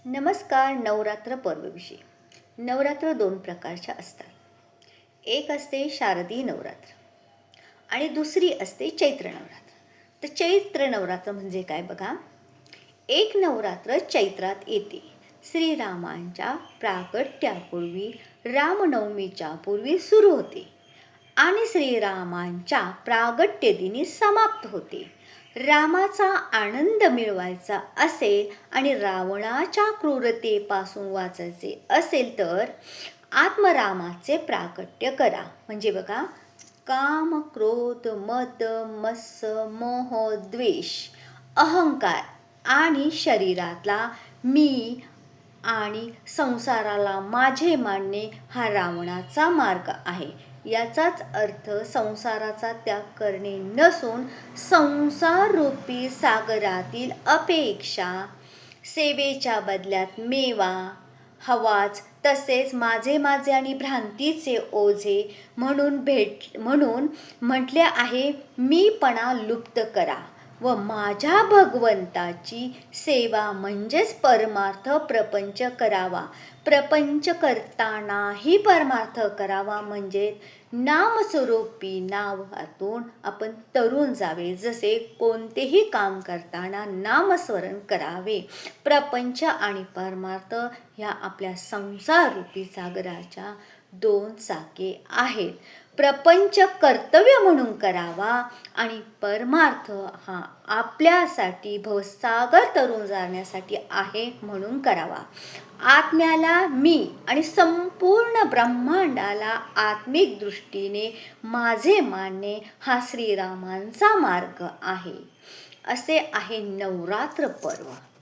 नमस्कार. नवरात्र पर्वविषयी. नवरात्र दोन प्रकारच्या असतात. एक असते शारदीय नवरात्र आणि दुसरी असते चैत्र नवरात्र. तर चैत्र नवरात्र म्हणजे काय बघा. एक नवरात्र चैत्रात येते. श्रीरामांच्या प्रागट्यापूर्वी रामनवमीच्या पूर्वी सुरू होते आणि श्रीरामांच्या प्रागट्यदिनी समाप्त होते. रामाचा आनंद मिळवायचा असेल आणि रावणाच्या क्रूरतेपासून वाचायचे असेल तर आत्मरामाचे प्राकट्य करा. म्हणजे बघा, काम, क्रोध, मद, मत्सर, मोह, द्वेष, अहंकार आणि शरीरातला मी आणि संसाराला माझे मानणे हा रावणाचा मार्ग आहे. याचाच अर्थ संसाराचा त्याग करणे नसून संसाररूपी सागरातील अपेक्षा, सेवेच्या बदल्यात मेवा हवाच, तसेच माझे माझे आणि भ्रांतीचे ओझे म्हणून म्हटले आहे, मीपणा लुप्त करा व माझ्या भगवंताची सेवा म्हणजेच परमार्थ प्रपंच करावा. प्रपंच करतानाही परमार्थ करावा म्हणजे नामस्वरूपी नावातून आपण तरून जावे. जसे कोणतेही काम करताना नामस्मरण करावे. प्रपंच आणि परमार्थ ह्या आपल्या संसाररूपी सागराच्या दोन चाके आहेत. प्रपंच कर्तव्य म्हणून करावा आणि परमार्थ हा आपल्यासाठी भवसागर तरून जाण्यासाठी आहे म्हणून करावा. आत्म्याला मी आणि संपूर्ण ब्रह्मांडाला आत्मिक दृष्टीने माझे मानणे हा श्रीरामांचा मार्ग आहे. असे आहे नवरात्र पर्व.